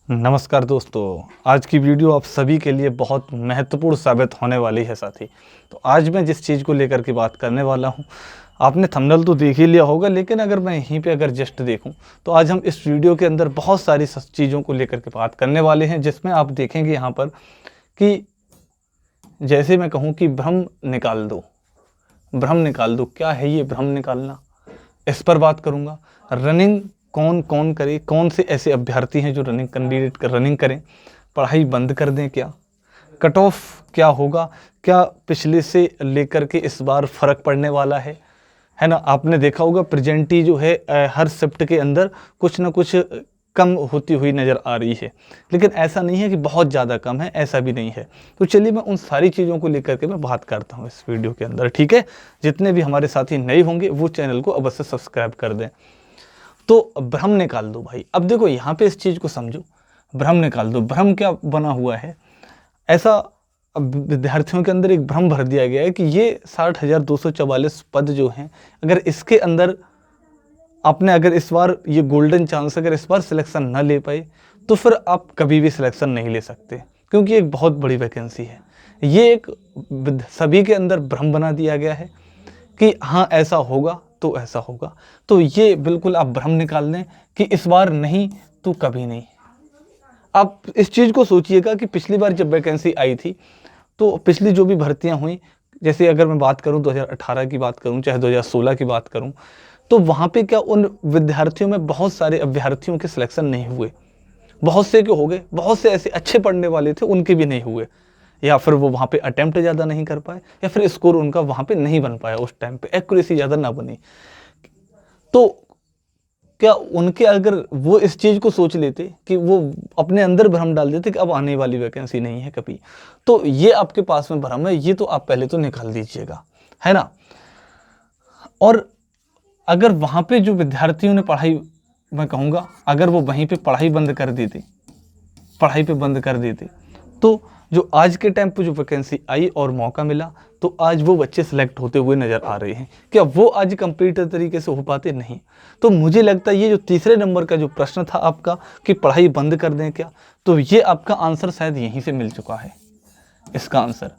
नमस्कार दोस्तों, आज की वीडियो आप सभी के लिए बहुत महत्वपूर्ण साबित होने वाली है साथी। तो आज मैं जिस चीज़ को लेकर के बात करने वाला हूं, आपने थंबनेल तो देख ही लिया होगा, लेकिन अगर मैं यहीं पे अगर जस्ट देखूं तो आज हम इस वीडियो के अंदर बहुत सारी चीज़ों को लेकर के बात करने वाले हैं, जिसमें आप देखेंगे यहाँ पर कि जैसे मैं कहूँ कि भ्रम निकाल दो। भ्रम निकाल दो, क्या है ये भ्रम निकालना, इस पर बात करूँगा। रनिंग कौन कौन करे, कौन से ऐसे अभ्यर्थी हैं जो रनिंग कैंडिडेट कर रनिंग करें, पढ़ाई बंद कर दें क्या, कट ऑफ क्या होगा, क्या पिछले से लेकर के इस बार फ़र्क पड़ने वाला है ना। आपने देखा होगा प्रेजेंटी जो है हर शिफ्ट के अंदर कुछ ना कुछ कम होती हुई नज़र आ रही है, लेकिन ऐसा नहीं है कि बहुत ज़्यादा कम है, ऐसा भी नहीं है। तो चलिए मैं उन सारी चीज़ों को लेकर के मैं बात करता हूँ इस वीडियो के अंदर, ठीक है। जितने भी हमारे साथी नए होंगे वो चैनल को अवश्य सब्सक्राइब कर दें। तो भ्रम निकाल दो भाई। अब देखो यहाँ पे इस चीज़ को समझो, भ्रम निकाल दो। भ्रम क्या बना हुआ है, ऐसा अब विद्यार्थियों के अंदर एक भ्रम भर दिया गया है कि ये 60,244 पद जो हैं, अगर इसके अंदर आपने अगर इस बार ये गोल्डन चांस अगर इस बार सिलेक्शन ना ले पाए तो फिर आप कभी भी सिलेक्शन नहीं ले सकते, क्योंकि एक बहुत बड़ी वैकेंसी है। ये एक सभी के अंदर भ्रम बना दिया गया है कि हाँ ऐसा होगा तो ऐसा होगा। तो ये बिल्कुल आप भ्रम निकाल लें कि इस बार नहीं तो कभी नहीं। आप इस चीज़ को सोचिएगा कि पिछली बार जब वैकेंसी आई थी तो पिछली जो भी भर्तियां हुई, जैसे अगर मैं बात करूं 2018 की बात करूं चाहे 2016 की बात करूं, तो वहाँ पे क्या उन विद्यार्थियों में बहुत सारे अभ्यर्थियों के सिलेक्शन नहीं हुए। बहुत से के हो गए, बहुत से ऐसे अच्छे पढ़ने वाले थे उनके भी नहीं हुए, या फिर वो वहाँ पे अटेम्प्ट ज़्यादा नहीं कर पाए, या फिर स्कोर उनका वहाँ पे नहीं बन पाया, उस टाइम पे एक्यूरेसी ज़्यादा ना बनी। तो क्या उनके अगर वो इस चीज़ को सोच लेते कि वो अपने अंदर भ्रम डाल देते कि अब आने वाली वैकेंसी नहीं है कभी, तो ये आपके पास में भ्रम है, ये तो आप पहले तो निकाल दीजिएगा, है ना। और अगर वहाँ पे जो विद्यार्थियों ने पढ़ाई, मैं कहूँगा अगर वो वहीं पे पढ़ाई बंद कर देते, पढ़ाई पे बंद कर देते, तो जो आज के टाइम पे जो वैकेंसी आई और मौका मिला, तो आज वो बच्चे सिलेक्ट होते हुए नज़र आ रहे हैं। क्या वो आज कंप्लीट तरीके से हो पाते? नहीं। तो मुझे लगता है ये जो तीसरे नंबर का जो प्रश्न था आपका कि पढ़ाई बंद कर दें क्या, तो ये आपका आंसर शायद यहीं से मिल चुका है, इसका आंसर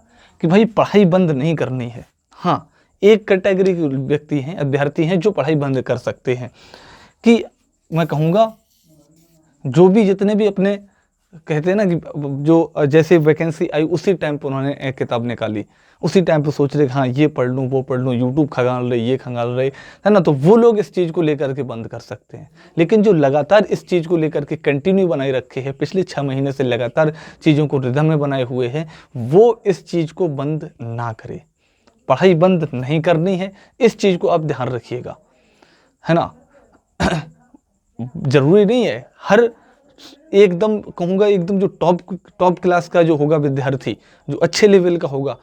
कि भाई पढ़ाई बंद नहीं करनी है। हाँ, एक कैटेगरी के व्यक्ति हैं, अभ्यर्थी हैं जो पढ़ाई बंद कर सकते हैं, कि मैं कहूँगा जो भी जितने भी अपने कहते हैं ना कि जो जैसे वैकेंसी आई उसी टाइम पे उन्होंने एक किताब निकाली, उसी टाइम पे सोच रहे हाँ ये पढ़ लूँ वो पढ़ लूँ, यूट्यूब खंगाल रहे, ये खंगाल रहे, है ना। तो वो लोग इस चीज़ को लेकर के बंद कर सकते हैं, लेकिन जो लगातार इस चीज़ को लेकर के कंटिन्यू बनाए रखे हैं, पिछले 6 महीने से लगातार चीज़ों को रिदम में बनाए हुए हैं, वो इस चीज़ को बंद ना करे। पढ़ाई बंद नहीं करनी है, इस चीज़ को आप ध्यान रखिएगा, है ना। जरूरी नहीं है हर एकदम कहूँगा एकदम जो टॉप क्लास का जो होगा विद्यार्थी, जो अच्छे लेवल का होगा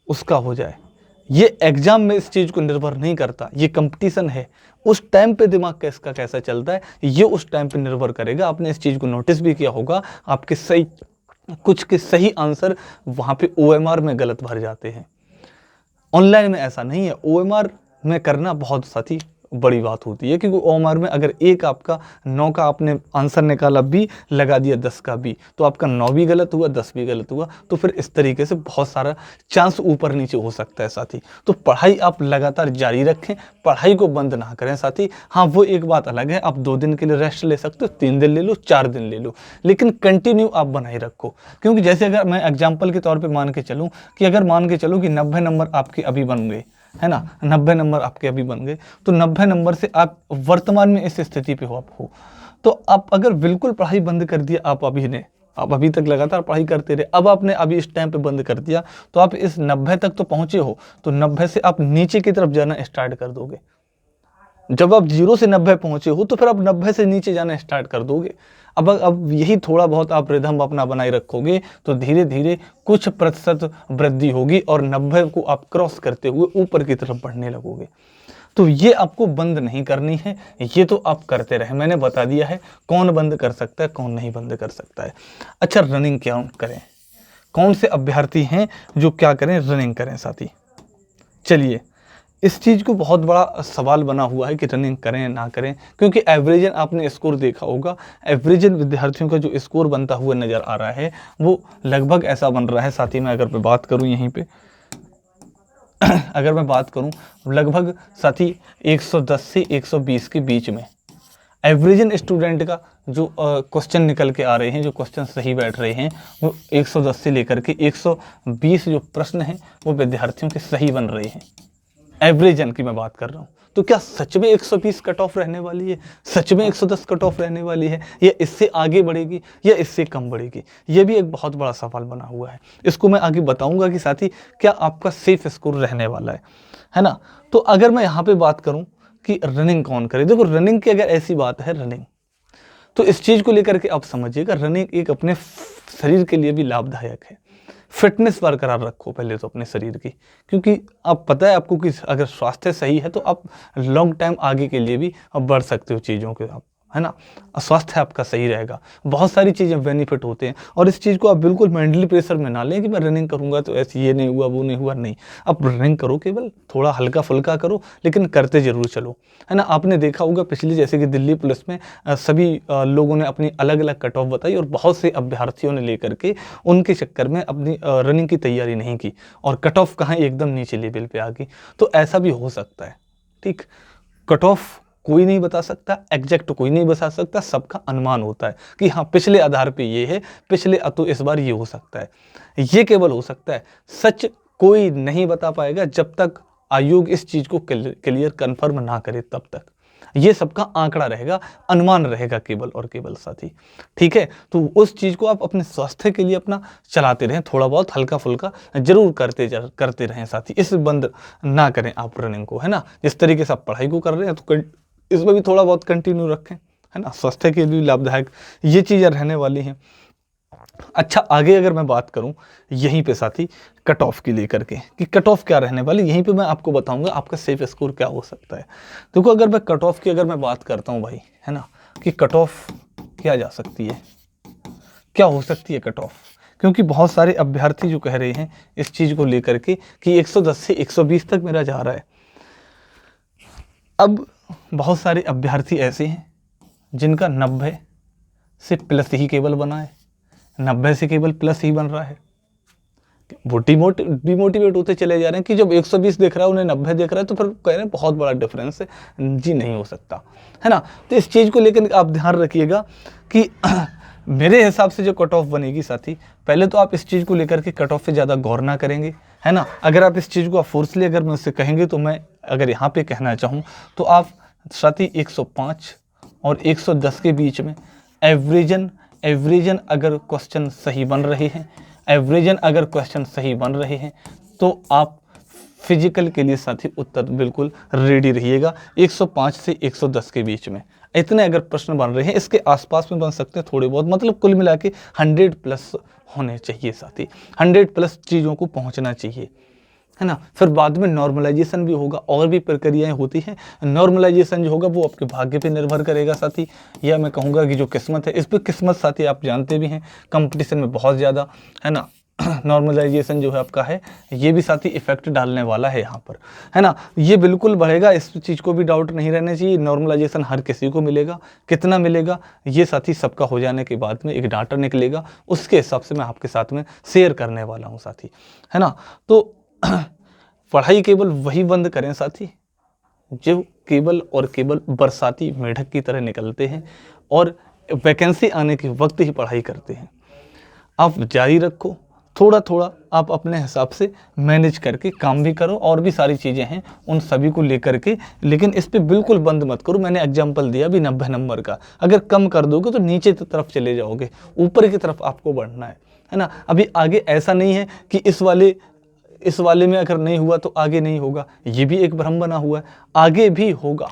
उसका हो जाए। ये एग्जाम में इस चीज़ को निर्भर नहीं करता, ये कंपटीशन है। उस टाइम पे दिमाग कैसा कैसा चलता है ये उस टाइम पे निर्भर करेगा। आपने इस चीज़ को नोटिस भी किया होगा, आपके सही कुछ के सही आंसर वहाँ पे OMR में गलत भर जाते हैं। ऑनलाइन में ऐसा नहीं है, OMR में करना बहुत साथी बड़ी बात होती है, क्योंकि OMR में अगर एक आपका 9 का आपने आंसर निकाला बी, लगा दिया 10 का बी, तो आपका 9 भी गलत हुआ 10 भी गलत हुआ, तो फिर इस तरीके से बहुत सारा चांस ऊपर नीचे हो सकता है साथी। तो पढ़ाई आप लगातार जारी रखें, पढ़ाई को बंद ना करें साथी। हाँ, वो एक बात अलग है, आप 2 दिन के लिए रेस्ट ले सकते हो, 3 दिन ले लो, 4 दिन ले लो, लेकिन कंटिन्यू आप बनाए रखो। क्योंकि जैसे अगर मैं एग्जाम्पल के तौर पर मान के चलूँ कि अगर मान के चलूँ कि 90 नंबर आपके अभी बन गए, है ना, 90 नंबर आपके अभी बन गए, तो 90 नंबर से आप वर्तमान में इस स्थिति पे हो, तो आप अगर बिल्कुल पढ़ाई बंद कर दिया, आप अभी तक लगातार पढ़ाई करते रहे, अब आपने अभी इस टाइम पे बंद कर दिया, तो आप इस 90 तक तो पहुंचे हो, तो 90 से आप नीचे की तरफ जाना स्टार्ट कर दोगे। जब आप 0 से 90 पहुंचे हो तो फिर आप 90 से नीचे जाना स्टार्ट कर दोगे। अब यही थोड़ा बहुत आप रिदम अपना बनाए रखोगे तो धीरे धीरे कुछ प्रतिशत वृद्धि होगी और 90 को आप क्रॉस करते हुए ऊपर की तरफ बढ़ने लगोगे। तो ये आपको बंद नहीं करनी है, ये तो आप करते रहे। मैंने बता दिया है कौन बंद कर सकता है, कौन नहीं बंद कर सकता है। अच्छा, रनिंग क्या करें, कौन से अभ्यर्थी हैं जो क्या करें, रनिंग करें साथी। चलिए इस चीज़ को बहुत बड़ा सवाल बना हुआ है कि रनिंग करें ना करें, क्योंकि एवरेजन आपने स्कोर देखा होगा, एवरेजन विद्यार्थियों का जो स्कोर बनता हुआ नज़र आ रहा है वो लगभग ऐसा बन रहा है। साथ ही में अगर मैं बात करूं यहीं पे अगर मैं बात करूं लगभग साथी 110 से 120 के बीच में एवरेजन स्टूडेंट का जो क्वेश्चन निकल के आ रहे हैं, जो क्वेश्चन सही बैठ रहे हैं, वो 110 से लेकर के 120 जो प्रश्न हैं वो विद्यार्थियों के सही बन रहे हैं। एवरेजन की मैं बात कर रहा हूँ। तो क्या सच में 120 कट ऑफ रहने वाली है, सच में 110 कट ऑफ रहने वाली है, या इससे आगे बढ़ेगी या इससे कम बढ़ेगी? ये भी एक बहुत बड़ा सवाल बना हुआ है। इसको मैं आगे बताऊंगा कि साथी क्या आपका सेफ स्कोर रहने वाला है ना। तो अगर मैं यहाँ पे बात करूँ कि रनिंग कौन करे, देखो रनिंग की अगर ऐसी बात है रनिंग, तो इस चीज़ को लेकर के आप समझिएगा, रनिंग एक अपने शरीर के लिए भी लाभदायक है। फिटनेस बरकरार रखो पहले तो अपने शरीर की, क्योंकि आप पता है आपको कि अगर स्वास्थ्य सही है तो आप लॉन्ग टाइम आगे के लिए भी बढ़ सकते हो चीज़ों के, आप है ना। स्वास्थ्य आपका सही रहेगा, बहुत सारी चीज़ें बेनिफिट होते हैं। और इस चीज़ को आप बिल्कुल मेंटली प्रेशर में ना लें कि मैं रनिंग करूंगा तो ऐसे ये नहीं हुआ वो नहीं हुआ, नहीं। आप रनिंग करो, केवल थोड़ा हल्का फुल्का करो, लेकिन करते जरूर चलो, है ना। आपने देखा होगा पिछली जैसे कि दिल्ली पुलिस में सभी लोगों ने अपनी अलग अलग कट ऑफ बताई और बहुत से अभ्यर्थियों ने लेकर के उनके चक्कर में अपनी रनिंग की तैयारी नहीं की और कट ऑफ कहाँ एकदम नीचे लेवल पे आ गई। तो ऐसा भी हो सकता है, ठीक। कट ऑफ कोई नहीं बता सकता, एग्जैक्ट कोई नहीं बता सकता, सबका अनुमान होता है कि हाँ पिछले आधार पे ये है, पिछले तो इस बार ये हो सकता है। ये केवल हो सकता है, सच कोई नहीं बता पाएगा जब तक आयोग इस चीज को क्लियर कंफर्म ना करे, तब तक ये सबका आंकड़ा रहेगा, अनुमान रहेगा केवल और केवल साथी, ठीक है। तो उस चीज को आप अपने स्वास्थ्य के लिए अपना चलाते रहें, थोड़ा बहुत हल्का फुल्का जरूर करते रहें साथी, इस बंद ना करें आप रनिंग को, है ना। जिस तरीके से आप पढ़ाई को कर रहे हैं तो इसमें भी थोड़ा बहुत कंटिन्यू रखें, है ना। स्वास्थ्य के लिए लाभदायक ये चीज़ें रहने वाली हैं। अच्छा, आगे अगर मैं बात करूं यहीं पे साथी कट ऑफ की लेकर के कि कट ऑफ क्या रहने वाली, यहीं पे मैं आपको बताऊंगा आपका सेफ स्कोर क्या हो सकता है। देखो अगर मैं कट ऑफ की अगर मैं बात करता हूं भाई, है ना, कि कट ऑफ क्या जा सकती है, क्या हो सकती है कट ऑफ, क्योंकि बहुत सारे अभ्यर्थी जो कह रहे हैं इस चीज़ को लेकर के कि 110 से 120 तक मेरा जा रहा है। अब बहुत सारे अभ्यर्थी ऐसे हैं जिनका 90 से प्लस ही केवल बना है, 90 से केवल प्लस ही बन रहा है। वो डिमोटिवेट होते चले जा रहे हैं कि जब 120 देख रहा है उन्हें 90 देख रहा है, तो फिर कह रहे हैं बहुत बड़ा डिफरेंस है जी, नहीं हो सकता, है ना। तो इस चीज़ को लेकर आप ध्यान रखिएगा कि मेरे हिसाब से जो कट ऑफ बनेगी साथी, पहले तो आप इस चीज़ को लेकर के कट ऑफ पे ज़्यादा गौर ना करेंगे, है ना। अगर आप इस चीज़ को फोर्सली अगर मुझसे कहेंगे तो मैं अगर यहाँ पे कहना चाहूँ तो आप साथी 105 और 110 के बीच में एवरेजन अगर क्वेश्चन सही बन रहे हैं, एवरेजन अगर क्वेश्चन सही बन रहे हैं तो आप फिजिकल के लिए साथी उत्तर बिल्कुल रेडी रहिएगा। 105 से 110 के बीच में इतने अगर प्रश्न बन रहे हैं, इसके आसपास में बन सकते हैं थोड़े बहुत, मतलब कुल मिला के 100 प्लस होने चाहिए साथी, 100 प्लस चीज़ों को पहुंचना चाहिए, है ना। फिर बाद में नॉर्मलाइजेशन भी होगा, और भी प्रक्रियाएं होती हैं। नॉर्मलाइजेशन जो होगा वो आपके भाग्य पे निर्भर करेगा साथी, या मैं कहूँगा कि जो किस्मत है, इस पर किस्मत साथी आप जानते भी हैं कंपटीशन में बहुत ज़्यादा, है ना। नॉर्मलाइजेशन जो है आपका है, ये भी साथी इफेक्ट डालने वाला है यहाँ पर, है ना। ये बिल्कुल बढ़ेगा, इस चीज़ को भी डाउट नहीं रहना चाहिए। नॉर्मलाइजेशन हर किसी को मिलेगा, कितना मिलेगा ये साथी सबका हो जाने के बाद में एक डाटा निकलेगा, उसके हिसाब से मैं आपके साथ में शेयर करने वाला हूँ साथी, है ना। तो पढ़ाई केवल वही बंद करें साथी जो केवल और केवल बरसाती मेढक की तरह निकलते हैं और वैकेंसी आने के वक्त ही पढ़ाई करते हैं। आप जारी रखो, थोड़ा थोड़ा आप अपने हिसाब से मैनेज करके काम भी करो, और भी सारी चीज़ें हैं उन सभी को लेकर के, लेकिन इस पे बिल्कुल बंद मत करो। मैंने एग्जांपल दिया भी 90 नंबर का, अगर कम कर दोगे तो नीचे की तरफ चले जाओगे, ऊपर की तरफ आपको बढ़ना है ना। अभी आगे ऐसा नहीं है कि इस वाले में अगर नहीं हुआ तो आगे नहीं होगा, ये भी एक भ्रम बना हुआ है, आगे भी होगा।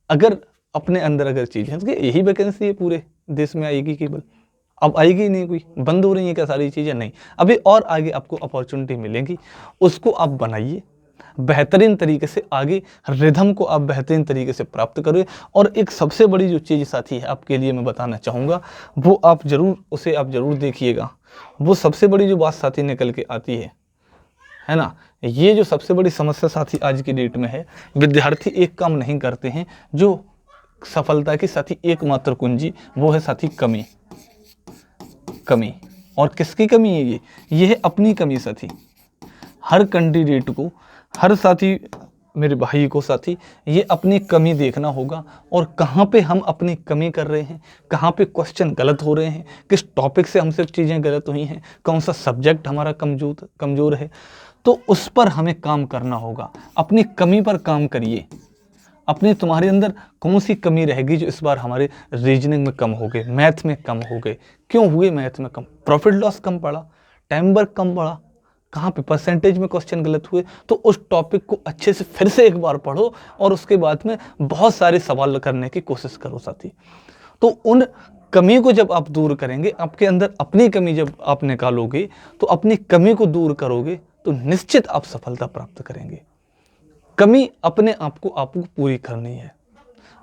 अगर अपने अंदर अगर चीज़ है, तो यही वैकेंसी है पूरे देश में आएगी केवल, अब आएगी नहीं, कोई बंद हो रही है क्या सारी चीज़ें, नहीं। अभी और आगे आपको अपॉर्चुनिटी मिलेगी, उसको आप बनाइए बेहतरीन तरीके से, आगे रिदम को आप बेहतरीन तरीके से प्राप्त करें। और एक सबसे बड़ी जो चीज़ साथी है आपके लिए मैं बताना चाहूँगा, वो आप जरूर देखिएगा। वो सबसे बड़ी जो बात साथी निकल के आती है है ना। ये जो सबसे बड़ी समस्या साथी आज की डेट में है, विद्यार्थी एक काम नहीं करते हैं। जो सफलता की साथी एकमात्र कुंजी वो है साथी कमी। कमी, और किसकी कमी है ये है अपनी कमी साथी। हर कैंडिडेट को, हर साथी मेरे भाई को साथी, ये अपनी कमी देखना होगा और कहाँ पे हम अपनी कमी कर रहे हैं, कहाँ पे क्वेश्चन गलत हो रहे हैं, किस टॉपिक से हमसे चीज़ें गलत हुई हैं, कौन सा सब्जेक्ट हमारा कमज़ोर है, तो उस पर हमें काम करना होगा। अपनी कमी पर काम करिए। अपने तुम्हारे अंदर कौन सी कमी रहेगी जो इस बार हमारे रीजनिंग में कम हो गए, मैथ में कम हो गए। क्यों हुए मैथ में कम? प्रॉफिट लॉस कम पड़ा, टाइम वर्क कम पड़ा, कहाँ पे परसेंटेज में क्वेश्चन गलत हुए। तो उस टॉपिक को अच्छे से फिर से एक बार पढ़ो और उसके बाद में बहुत सारे सवाल करने की कोशिश करो साथी। तो उन कमी को जब आप दूर करेंगे, आपके अंदर अपनी कमी जब आप निकालोगे, तो अपनी कमी को दूर करोगे तो निश्चित आप सफलता प्राप्त करेंगे। कमी अपने आप को आपको पूरी करनी है।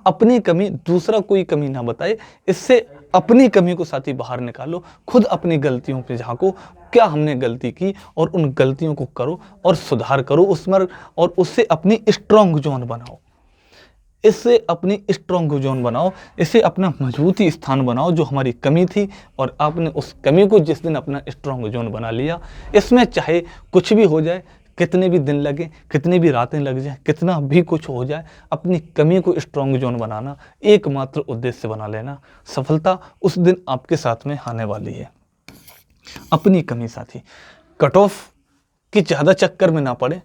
अपनी कमी दूसरा कोई कमी ना बताए, इससे अपनी कमी को साथी बाहर निकालो। खुद अपनी गलतियों पे झांको, क्या हमने गलती की, और उन गलतियों को करो और सुधार करो उसमें, और उससे अपनी स्ट्रॉन्ग जोन बनाओ। इससे अपनी स्ट्रॉन्ग जोन बनाओ, इसे अपना मजबूती स्थान बनाओ जो हमारी कमी थी। और आपने उस कमी को जिस दिन अपना स्ट्रॉन्ग जोन बना लिया, इसमें चाहे कुछ भी हो जाए, कितने भी दिन लगे, कितनी भी रातें लग जाए, कितना भी कुछ हो जाए, अपनी कमी को स्ट्रॉन्ग जोन बनाना एकमात्र उद्देश्य बना लेना। सफलता उस दिन आपके साथ में आने वाली है। अपनी कमी साथी, कट ऑफ की ज़्यादा चक्कर में ना पड़े।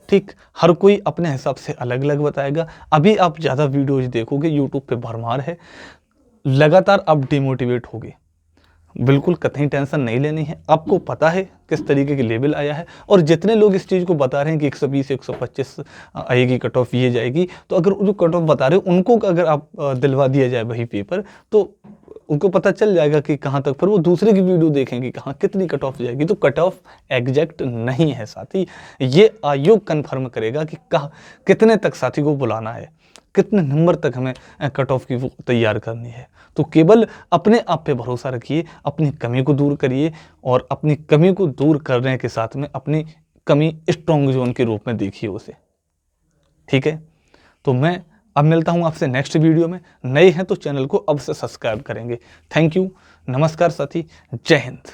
ठीक, हर कोई अपने हिसाब से अलग अलग बताएगा। अभी आप ज़्यादा वीडियोज देखोगे, यूट्यूब पे भरमार है, लगातार आप डिमोटिवेट होगे। बिल्कुल कतई टेंशन नहीं लेनी है। आपको पता है किस तरीके की लेवल आया है, और जितने लोग इस चीज़ को बता रहे हैं कि 120 125 आएगी कट ऑफ, ये जाएगी, तो अगर जो कट ऑफ बता रहे हो उनको अगर आप दिलवा दिया जाए वही पेपर, तो उनको पता चल जाएगा कि कहाँ तक, फिर वो दूसरे की वीडियो देखेंगे कहाँ कितनी कट ऑफ जाएगी। तो कट ऑफ एग्जैक्ट नहीं है साथी, ये आयोग कन्फर्म करेगा कि कहाँ कितने तक साथी को बुलाना है, कितने नंबर तक हमें कट ऑफ की वो तैयार करनी है। तो केवल अपने आप पे भरोसा रखिए, अपनी कमी को दूर करिए, और अपनी कमी को दूर करने के साथ में अपनी कमी स्ट्रॉन्ग जोन के रूप में देखिए उसे। ठीक है, तो मैं अब मिलता हूँ आपसे नेक्स्ट वीडियो में। नए हैं तो चैनल को अब से सब्सक्राइब करेंगे। थैंक यू, नमस्कार साथी, जय हिंद।